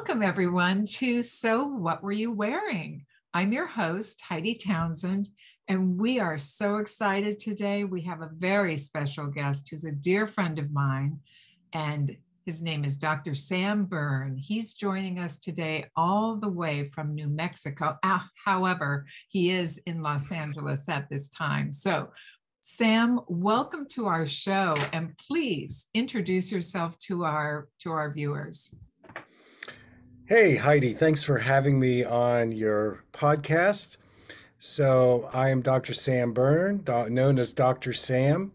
Welcome, everyone, to So What Were You Wearing? I'm your host, Heidi Townsend, and we are so excited today. We have a very special guest who's a dear friend of mine, and his name is Dr. Sam Berne. He's joining us today all the way from New Mexico. However, he is in Los Angeles at this time. So, Sam, welcome to our show, and please introduce yourself to our viewers. Hey, Heidi, thanks for having me on your podcast. So, I am Dr. Sam Berne, known as Dr. Sam,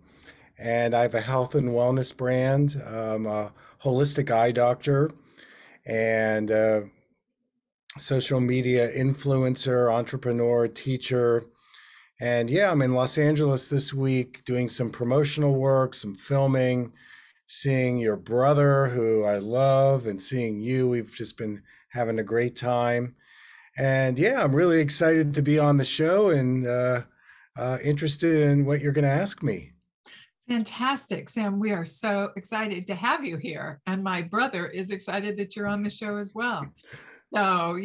and I have a health and wellness brand. I'm a holistic eye doctor and social media influencer, entrepreneur, teacher. And yeah, I'm in Los Angeles this week doing some promotional work, some filming, seeing your brother, who I love, and seeing you. We've just been having a great time. And yeah, I'm really excited to be on the show and interested in what you're going to ask me. Fantastic, Sam. We are so excited to have you here. And my brother is excited that you're on the show as well. So,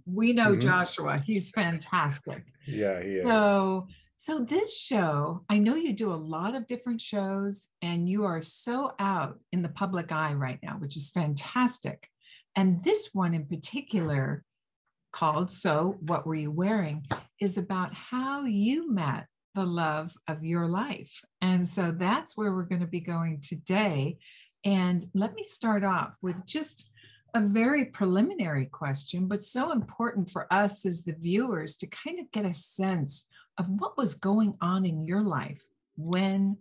we know Hmm. Joshua. He's fantastic. Yeah, he is. So this show, I know you do a lot of different shows and you are so out in the public eye right now, which is fantastic. And this one in particular, called So What Were You Wearing, is about how you met the love of your life. And so that's where we're going to be going today. And let me start off with just a very preliminary question, but so important for us as the viewers to kind of get a sense of what was going on in your life when,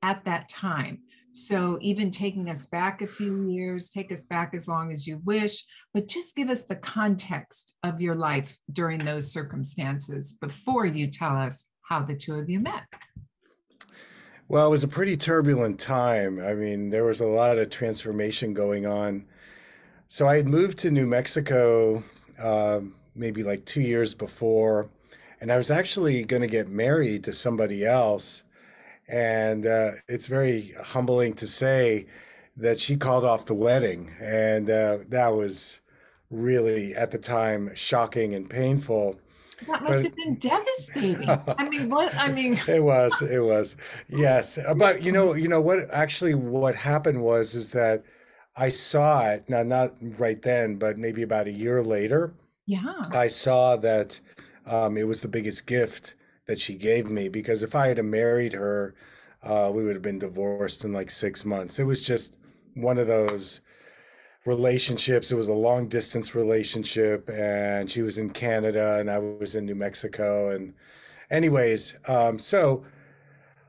at that time. So even taking us back a few years, take us back as long as you wish, but just give us the context of your life during those circumstances before you tell us how the two of you met. Well, it was a pretty turbulent time. I mean, there was a lot of transformation going on. So I had moved to New Mexico maybe like 2 years before, and I was actually going to get married to somebody else. And it's very humbling to say that she called off the wedding. And that was really, at the time, shocking and painful. That must But have been devastating. I mean, what? I mean, it was, yes. But what happened is that I saw it, now not right then, but maybe about a year later. yeah. I saw that it was the biggest gift that she gave me, because if I had married her, we would have been divorced in like 6 months. It was just one of those relationships. It was a long distance relationship, and she was in Canada and I was in New Mexico. And anyways, so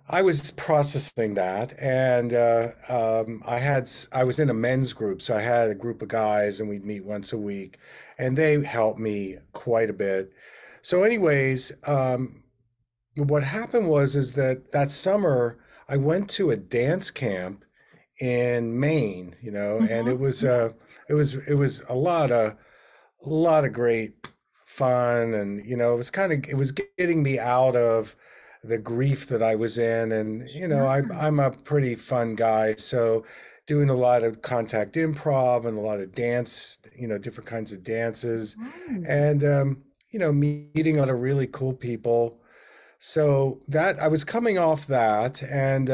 I was processing that, and I was in a men's group, so I had a group of guys, and we'd meet once a week, and they helped me quite a bit. So, anyways, what happened is that summer I went to a dance camp in Maine, and Mhm. it was a lot of great fun, and it was getting me out of the grief that I was in. And I'm a pretty fun guy, so doing a lot of contact improv and a lot of dance, different kinds of dances, Mm. and meeting a lot of really cool people. So that I was coming off that, and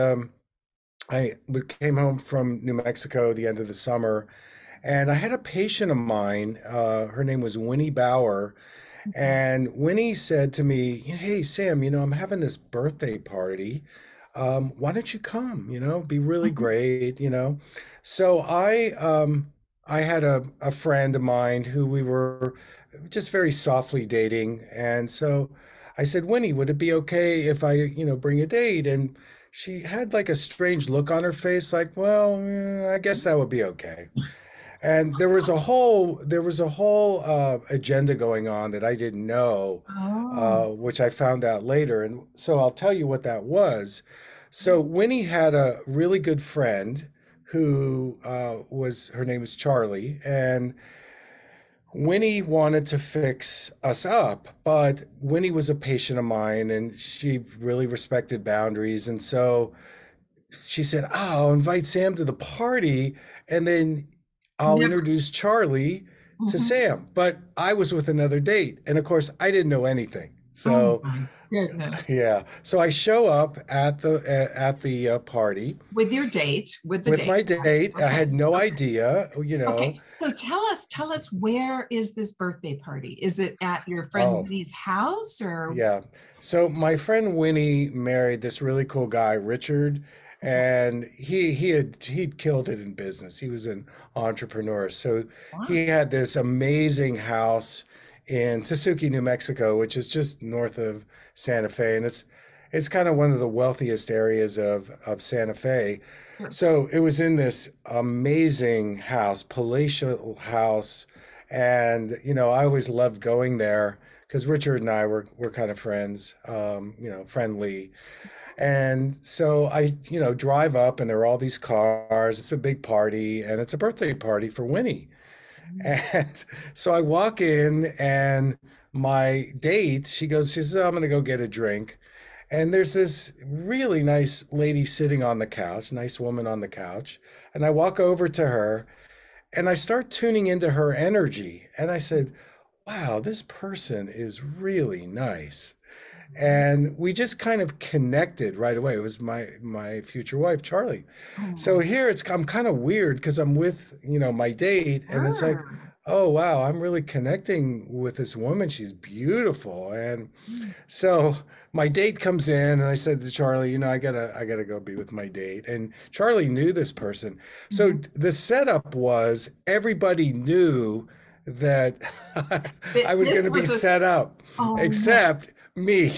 came home from New Mexico at the end of the summer, and I had a patient of mine. Her name was Winnie Bauer, Mhm. and Winnie said to me, "Hey, Sam, I'm having this birthday party. Why don't you come? Be really Mhm. great, So I had a friend of mine who we were just very softly dating. And so I said, Winnie, would it be okay if I, bring a date? And she had like a strange look on her face, like, well, I guess that would be okay. And there was a whole agenda going on that I didn't know, Oh. which I found out later. And so I'll tell you what that was. So Winnie had a really good friend who was her name was Charlie, and Winnie wanted to fix us up, but Winnie was a patient of mine, and she really respected boundaries. And so she said, "Oh, I'll invite Sam to the party, and then I'll Never. introduce Charlie to Mhm. Sam. But I was with another date. And of course, I didn't know anything. Oh So, my goodness. yeah. So I show up at the party With your date, with the with date. my date. I Okay. had no Okay. idea, Okay. So tell us where is this birthday party? Is it at your friend Oh, Winnie's house or yeah. So my friend Winnie married this really cool guy, Richard, okay. and he'd killed it in business. He was an entrepreneur. So Wow. he had this amazing house in Tesuque, New Mexico, which is just north of Santa Fe, and it's kind of one of the wealthiest areas of Santa Fe. Sure. So it was in this amazing house, palatial house, and I always loved going there because Richard and I were kind of friends, friendly. And so I, drive up and there are all these cars. It's a big party and it's a birthday party for Winnie. Mm. And so I walk in and my date, she says, "Oh, I'm going to go get a drink." And there's this really nice lady sitting on the couch, nice woman on the couch. And I walk over to her and I start tuning into her energy. And I said, wow, this person is really nice. And we just kind of connected right away. It was my future wife, Charlie. So Oh, here I'm kind of weird because I'm with, my date, and it's like, sure. oh wow, I'm really connecting with this woman. She's beautiful. And Mm. so my date comes in and I said to Charlie, I gotta go be with my date. And Charlie knew this person. So Mhm. the setup was everybody knew that I was This gonna be was a, set up, oh no, except me.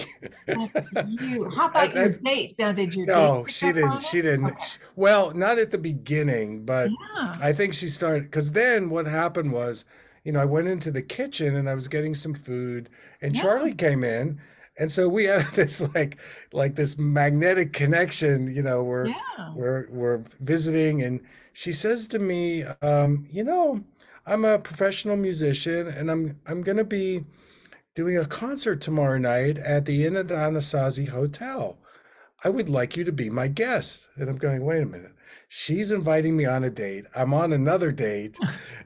that's you. How about your I, date? Now, did your date no, pick she up didn't. on it? She didn't. Okay. Well, not at the beginning, but Yeah. I think she started because then what happened was, I went into the kitchen and I was getting some food, and Yeah. Charlie came in, and so we had this like this magnetic connection. Yeah. We're visiting, and she says to me, I'm a professional musician, and I'm gonna be doing a concert tomorrow night at the Inn at Anasazi Hotel. I would like you to be my guest. And I'm going, wait a minute. She's inviting me on a date. I'm on another date.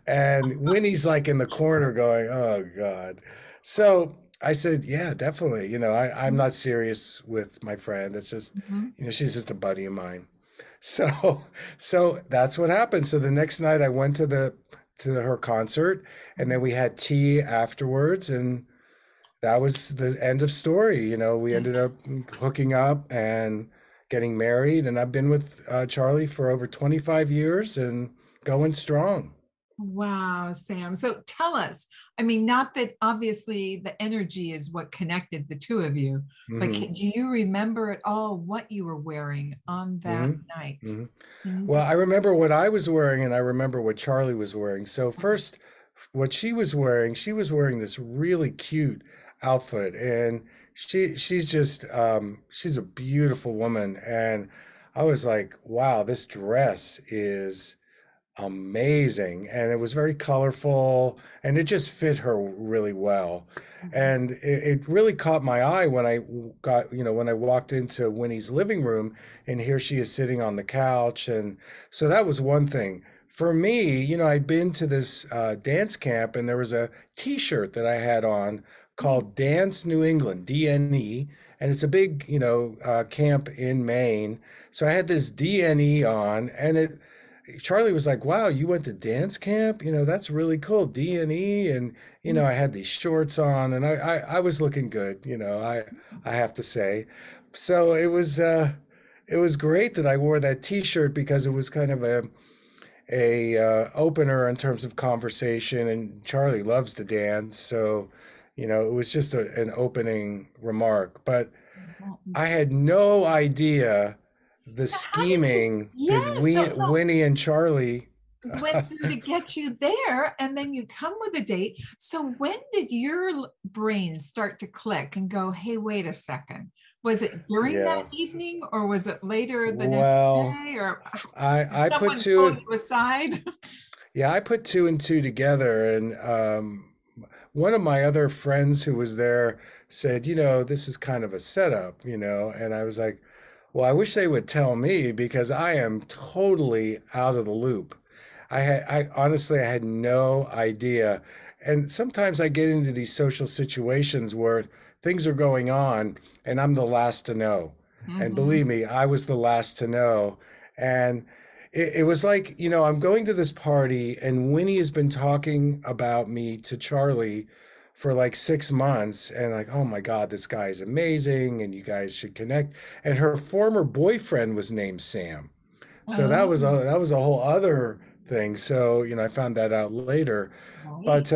And Winnie's like in the corner going, oh God. So I said, yeah, definitely. I'm not serious with my friend. It's just, Mhm. she's just a buddy of mine. So, so that's what happened. So the next night I went to her concert and then we had tea afterwards and that was the end of story. We ended up hooking up and getting married, and I've been with Charlie for over 25 years and going strong. Wow, Sam. So tell us, I mean, not that obviously the energy is what connected the two of you, but Hmm. do you remember at all what you were wearing on that Hmm. night? Hmm. Can you Well, I just, remember what I was wearing, and I remember what Charlie was wearing. So okay. first, what she was wearing this really cute outfit, and she's a beautiful woman, and I was like, wow, this dress is amazing, and it was very colorful and it just fit her really well, Mhm. and it really caught my eye when I walked into Winnie's living room and here she is sitting on the couch. And so that was one thing for me. I'd been to this dance camp and there was a t-shirt that I had on Mm. called Dance New England, DNE, and it's a big camp in Maine. So I had this DNE on, and it Charlie was like, "Wow, you went to dance camp? That's really cool, D&E." And Mm. I had these shorts on, and I was looking good. I have to say. So it was great that I wore that T-shirt because it was kind of a opener in terms of conversation, and Charlie loves to dance, so it was just an opening remark. But That I was, had no idea the so how did you, scheming yeah, that so Winnie and Charlie. went through to get you there and then you come with a date. So when did your brain start to click and go, hey, wait a second? Was it during that Yeah. evening or was it later the next Well, day or did I put someone pull two. you aside? Yeah, I put two and two together, and one of my other friends who was there said, this is kind of a setup, and I was like, well, I wish they would tell me because I am totally out of the loop. I honestly, I had no idea. And sometimes I get into these social situations where things are going on and I'm the last to know. And Mm-hmm. believe me, I was the last to know. And it was like, I'm going to this party and Winnie has been talking about me to Charlie for like 6 months and like, oh my God, this guy is amazing and you guys should connect. And her former boyfriend was named Sam. So that was Oh, a whole other thing. So, I found that out later. right. But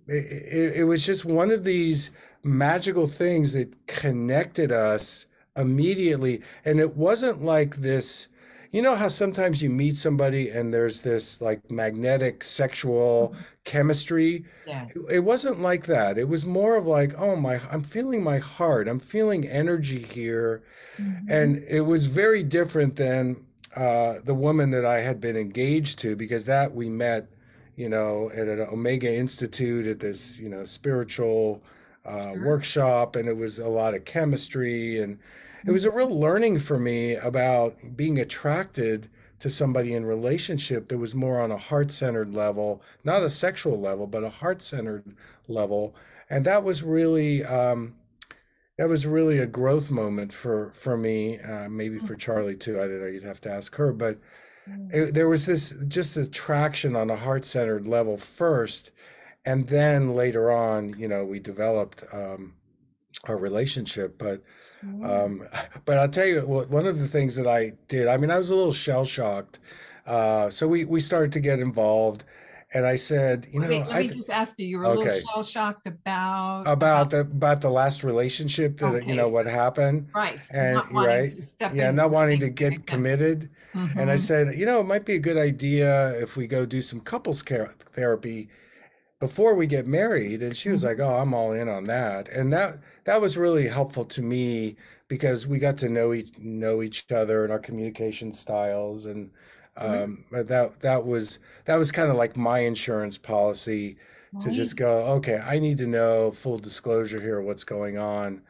it was just one of these magical things that connected us immediately. And it wasn't like this, how sometimes you meet somebody and there's this like magnetic sexual Mhm. chemistry. Yes. It wasn't like that. It was more of like, oh my, I'm feeling my heart. I'm feeling energy here. Mm-hmm. And it was very different than the woman that I had been engaged to, because that we met, at an Omega Institute at this, spiritual Sure. workshop, and it was a lot of chemistry, and it was a Mm-hmm. real learning for me about being attracted to somebody in relationship that was more on a heart-centered level, not a sexual level, but a heart-centered level, and that was really a growth moment for me, maybe for Charlie too. I don't know. You'd have to ask her, but there was this just attraction on a heart-centered level first, and then later on, we developed our relationship. But Sure. um, but I'll tell you what. One of the things that I did. I mean, I was a little shell shocked. So we started to get involved, and I said, Wait, let me just ask you, you were a little okay, shell shocked about the last relationship that okay, what so happened. right, And not you're wanting right, to step yeah, into not the wanting thing to right get then. committed. And I Mm-hmm. said, it might be a good idea if we go do some couples care therapy before we get married. And she was like, Mm-hmm. oh, I'm all in on that. And that was really helpful to me, because we got to know each other and our communication styles. And Sure. that was kind of like my insurance policy, to Right. just go, okay, I need to know full disclosure here, what's going on.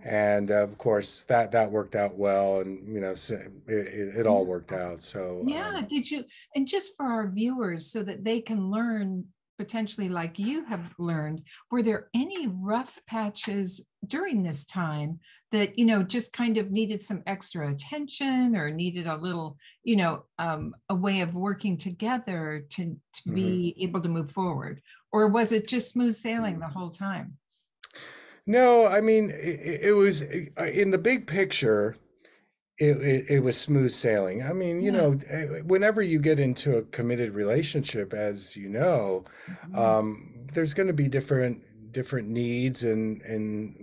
And of course that worked out well, and it all worked Wonderful. out. So Yeah, did you, and just for our viewers so that they can learn potentially like you have learned, were there any rough patches during this time that, just kind of needed some extra attention or needed a little, a way of working together to mhm. be able to move forward? Or was it just smooth sailing the whole time? No, I mean, it was in the big picture. It was smooth sailing. I mean, Yeah. whenever you get into a committed relationship, as you know, Mhm. there's going to be different needs, and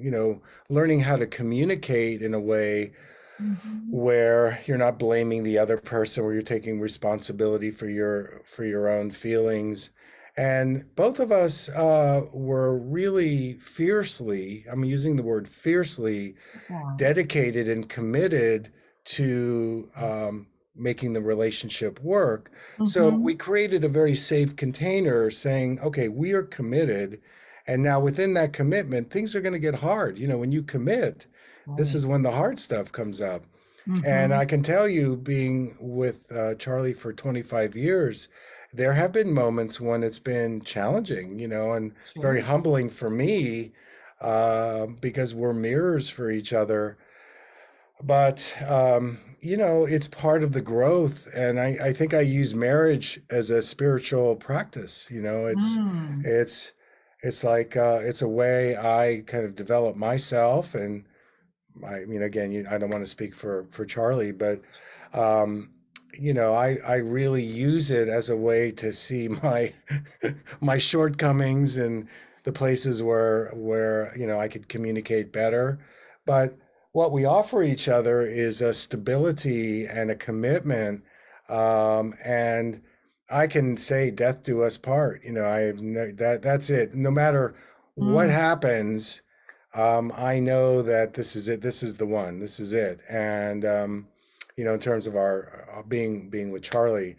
learning how to communicate in a way Mhm. where you're not blaming the other person, where you're taking responsibility for your own feelings. And both of us were really fiercely, I'm using the word fiercely, Yeah. dedicated and committed to making the relationship work. So we Mhm. created a very safe container, saying, okay, we are committed. And now within that commitment, things are going to get hard. When you commit, this Right. is when the hard stuff comes up. And Mhm. I can tell you, being with Charlie for 25 years, there have been moments when it's been challenging, and very Sure. humbling for me, because we're mirrors for each other. But it's part of the growth, and I think I use marriage as a spiritual practice. Mm. It's it's like it's a way I kind of develop myself. And I mean, again, I don't want to speak for Charlie, but um, I really use it as a way to see my my shortcomings and the places where I could communicate better. But what we offer each other is a stability and a commitment, and I can say, "Death do us part." That's it. No matter what Mm. happens, I know that this is it. This is the one. This is it. And in terms of our being with Charlie,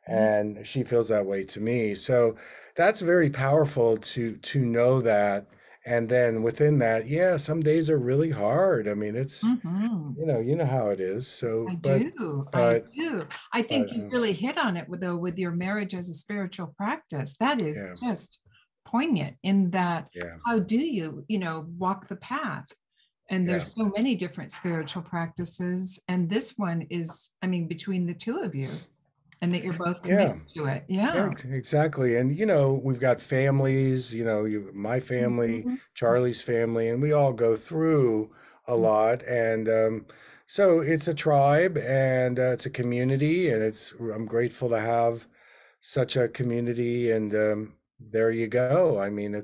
Yeah. and she feels that way to me. So that's very powerful to know that, And then within that, yeah, some days are really hard. I mean, it's, Hmm. you know how it is. So, I do. I but, do. I but, think you really hit on it with, though, with your marriage as a spiritual practice. That is yeah, just poignant in that yeah, how do you, walk the path? And yeah. there's so many different spiritual practices. And this one is, I mean, between the two of you, and that you're both Yeah. committed to it. Yeah, Yeah. exactly. And we've got families, my family, Mhm. Charlie's family, and we all go through a lot. And so it's a tribe and it's a community, and I'm grateful to have such a community. And there you go. I mean,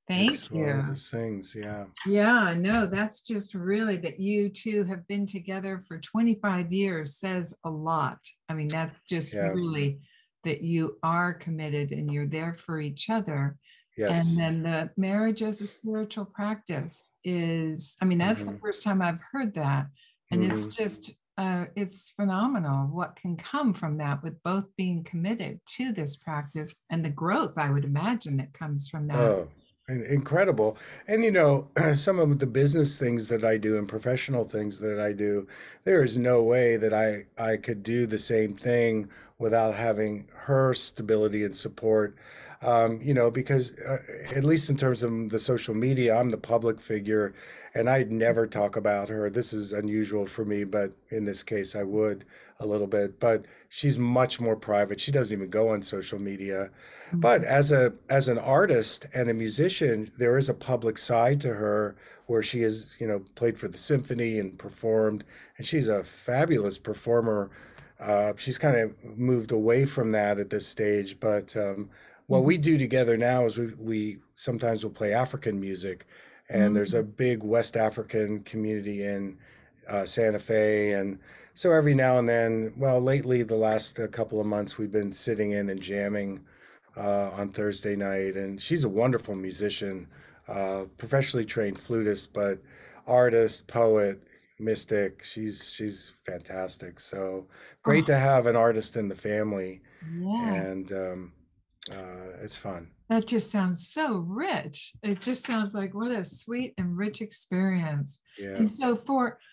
Thank it's one of you. those things. Yeah. Yeah, no, that's just really that you two have been together for 25 years says a lot. I mean, that's just Yeah. really that you are committed and you're there for each other. And Yes. then the marriage as a spiritual practice is, I mean, that's the Mm-hmm. first time I've heard that. And Mm-hmm. it's phenomenal what can come from that with both being committed to this practice and the growth, I would imagine, that comes from that. Oh, incredible. And some of the business things that I do and professional things that I do, there is no way that I could do the same thing without having her stability and support. Because at least in terms of the social media, I'm the public figure and I'd never talk about her. This is unusual for me, but in this case, I would a little bit. But she's much more private. She doesn't even go on social media. But Mhm. as an artist and a musician, there is a public side to her where she has, played for the symphony and performed, and she's a fabulous performer. She's kind of moved away from that at this stage, but what we Mhm. do together now is we sometimes will play African music, and there's a Mhm. big West African community in Santa Fe, and so every now and then, well, lately the last couple of months, we've been sitting in and jamming on Thursday night, and she's a wonderful musician, professionally trained flutist, but artist, poet, mystic. She's fantastic. So great Oh, to have an artist in the family, yeah. and it's fun. That just sounds so rich. It just sounds like what a sweet and rich experience. Yeah. And so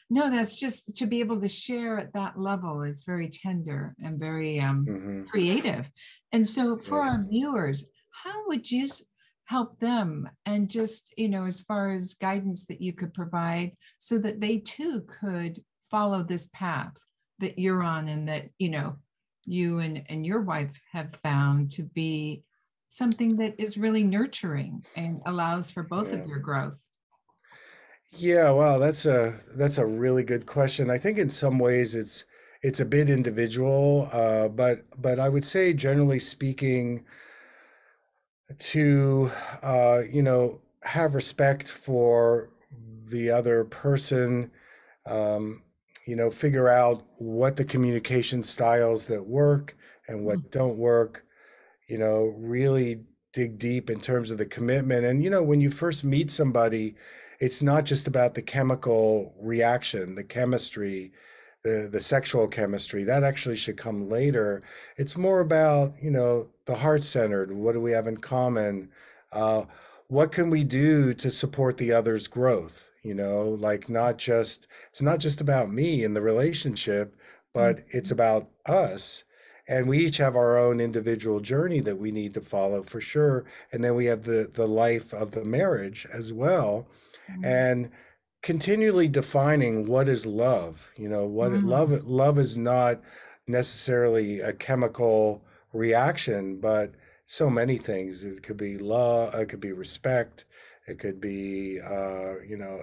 no, that's just to be able to share at that level is very tender and very Hmm. creative. And so for Yes. our viewers, how would you help them and just, as far as guidance that you could provide so that they too could follow this path that you're on and that, you and your wife have found to be something that is really nurturing and allows for both of Yeah. your growth. Yeah. Wow. That's a really good question. I think in some ways it's a bit individual, but I would say generally speaking to have respect for the other person, um, figure out what the communication styles that work and what don't work, really dig deep in terms of the commitment. And when you first meet somebody, it's not just about the chemical reaction, the chemistry, the sexual chemistry. That actually should come later. It's more about, the heart centered. What do we have in common? Uh, what can we do to support the other's growth? Like it's not just about me and the relationship, but it's Mhm. about us, and we each have our own individual journey that we need to follow for sure. And then we have the life of the marriage as well, Mhm. and continually defining what is love. Love is not necessarily a chemical reaction, but so many things. It could be love, it could be respect, it could be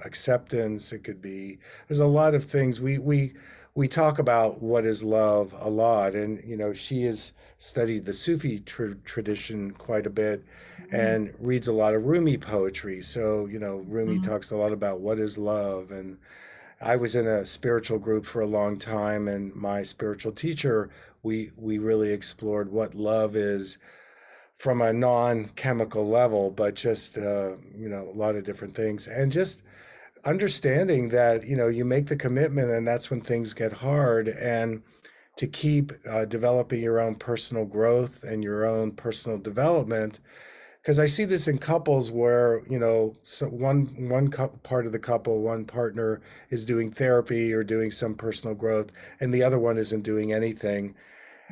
acceptance, it could be, there's a lot of things. We talk about what is love a lot, and she has studied the Sufi tradition quite a bit Mhm. and reads a lot of Rumi poetry. So Rumi Mhm. talks a lot about what is love. And I was in a spiritual group for a long time, and my spiritual teacher, we really explored what love is from a non-chemical level, but just a lot of different things, and just understanding that you make the commitment, and that's when things get hard, and to keep developing your own personal growth and your own personal development, because I see this in couples where, so part of the couple, one partner is doing therapy or doing some personal growth, and the other one isn't doing anything,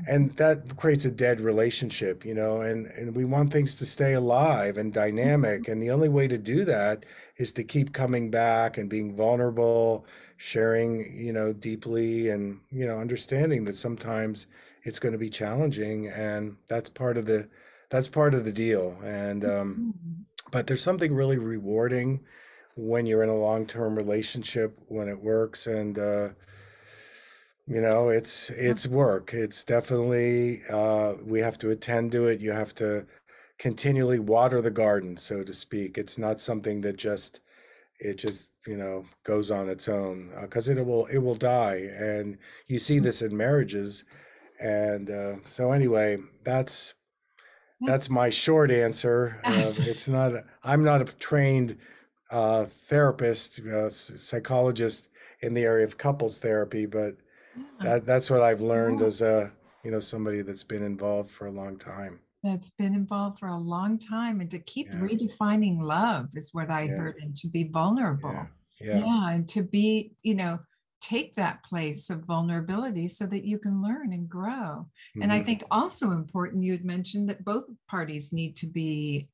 and that creates a dead relationship, and we want things to stay alive and dynamic, and the only way to do that is to keep coming back and being vulnerable, sharing, deeply, and understanding that sometimes it's going to be challenging, and that's part of the deal. And Mhm. but there's something really rewarding when you're in a long-term relationship, when it works. And it's work. It's definitely, we have to attend to it. You have to continually water the garden, so to speak. It's not something that just goes on its own, because it will die. And you see this in marriages. And so anyway, that's That's my short answer. I'm not a trained therapist, psychologist in the area of couples therapy, but yeah. that's what I've learned Yeah. as somebody that's been involved for a long time. That's been involved for a long time. And to keep Yeah, redefining love is what I yeah, heard, and to be yeah, vulnerable. yeah. Yeah. And to be, take that place of vulnerability so that you can learn and grow. And I Hmm. think also important, you had mentioned that both parties need to be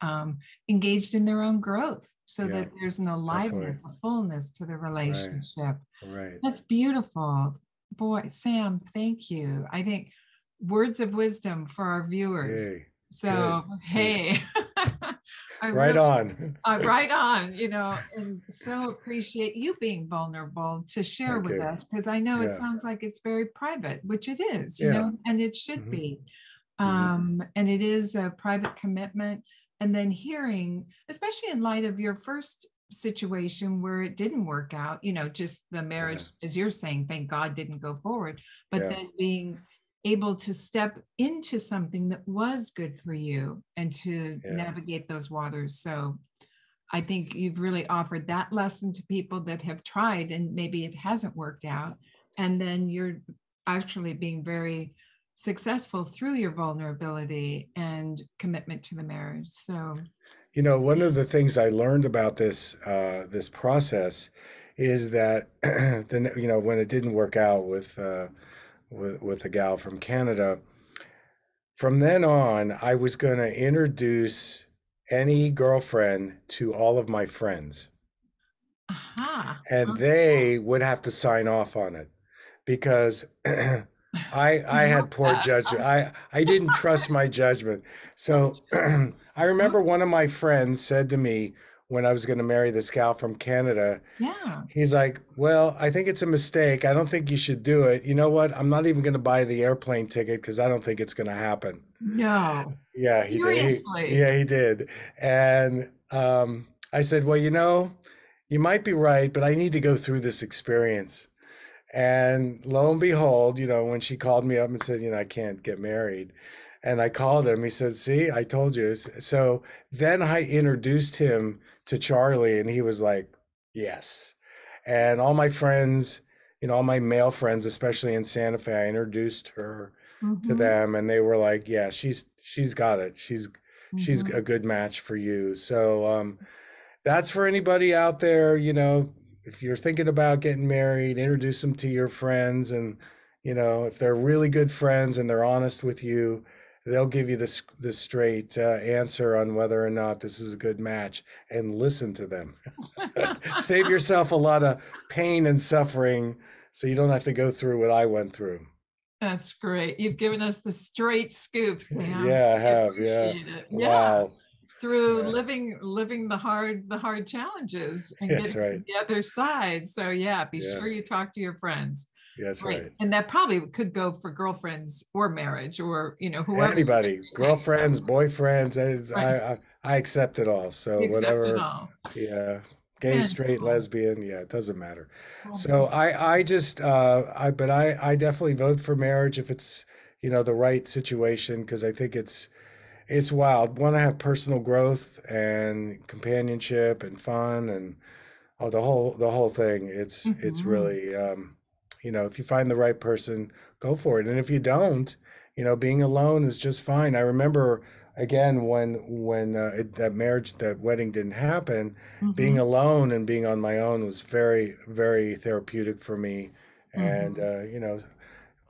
engaged in their own growth so Yeah, that there's an definitely. aliveness, a fullness to the Right, relationship. right. That's beautiful. Boy, Sam, thank you. I think words of wisdom for our viewers. Yay. Good, So, good. hey, I Right really, on. right on, and so appreciate you being vulnerable to share Thank with you. us, because I know it Yeah, sounds like it's very private, which it is, yeah. and it should Hmm. be. Hmm. And it is a private commitment. And then hearing, especially in light of your first situation where it didn't work out, just the Yeah, marriage, as you're saying, thank God didn't go forward, but yeah, then being able to step into something that was good for you and to yeah. navigate those waters. So I think you've really offered that lesson to people that have tried and maybe it hasn't worked out. And then you're actually being very successful through your vulnerability and commitment to the marriage. So, One of the things I learned about this process is that then when it didn't work out with the gal from Canada, from then on I was going to introduce any girlfriend to all of my friends, aha. and they would have to sign off on it, because I Love had poor that. judgment. I didn't trust my judgment. So Interesting. I remember one of my friends said to me when I was going to marry this gal from Canada, Yeah. he's like, "Well, I think it's a mistake. I don't think you should do it. You know what? I'm not even going to buy the airplane ticket because I don't think it's going to happen." No. Yeah, he did. Seriously. Yeah, he did. And I said, "Well, you might be right, but I need to go through this experience." And lo and behold, when she called me up and said, I can't get married. And I called him, he said, "See, I told you." So then I introduced him to Charlie, and he was like, "Yes." And all my friends, all my male friends, especially in Santa Fe, I introduced her to Mm-hmm. them, and they were like, "Yeah, she's got it. She's Mm-hmm. a good match for you." So that's for anybody out there, if you're thinking about getting married, introduce them to your friends. And, if they're really good friends and they're honest with you, they'll give you this straight answer on whether or not this is a good match, and listen to them. Save yourself a lot of pain and suffering so you don't have to go through what I went through. That's great. You've given us the straight scoop, Sam. Yeah, I We have. Yeah. appreciate it. Yeah. Wow. Through Yeah. living the hard challenges and That's getting to right. the other side. So yeah, be Yeah. sure you talk to your friends. That's Great. right. And that probably could go for girlfriends or marriage or whoever. Anybody, girlfriends, boyfriends, Right. I accept it all. So You accept it whatever, all. yeah, gay, straight, Wonderful. lesbian, yeah, it doesn't matter. So Wonderful. I just I definitely vote for marriage if it's the right situation, because I think it's wild. Want to have personal growth and companionship and fun, and the whole thing. It's Mhm. really if you find the right person, go for it. And if you don't, being alone is just fine. I remember again, that marriage, that wedding didn't happen, being Mm-hmm. alone and being on my own was very, very therapeutic for me. And Mm-hmm.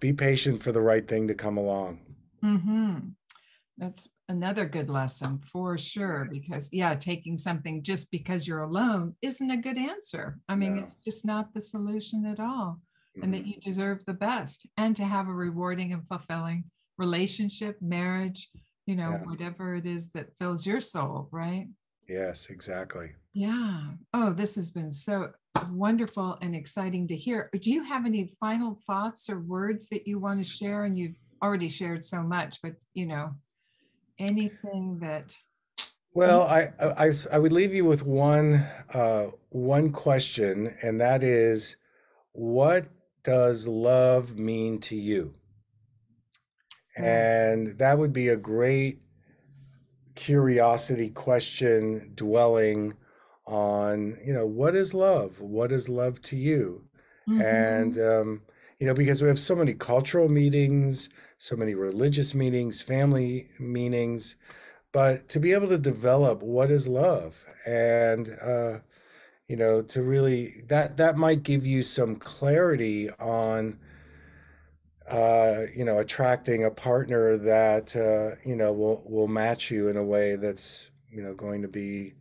be patient for the right thing to come along. Mm-hmm. That's another good lesson for sure, because yeah, taking something just because you're alone isn't a good answer. I mean, No. it's just not the solution at all. And that Hmm. you deserve the best and to have a rewarding and fulfilling relationship, marriage, Yeah. whatever it is that fills your soul, right? Yes, exactly. Yeah. Oh, this has been so wonderful and exciting to hear. Do you have any final thoughts or words that you want to share? And you've already shared so much, but anything that Well, I would leave you with one question, and that is, what does love mean to you? uh, And that would be a great curiosity question dwelling on, what is love? What is love to you? And, mhm, because we have so many cultural meetings, so many religious meetings, family meetings, but to be able to develop what is love and, to really, that might give you some clarity on, attracting a partner that will match you in a way that's going to be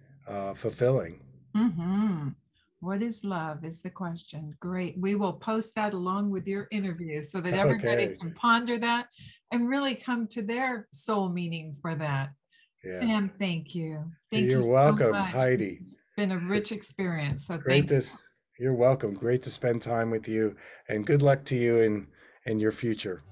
fulfilling. mhm. What is love is the question. Great. We will post that along with your interview so that everybody Okay. can ponder that and really come to their soul meaning for that. Yeah. Sam, thank you. Thank you You're so welcome, much. This Heidi. has been a Gr- rich experience. So Great thank to. you. You're welcome. Great to spend time with you, and good luck to you in your future.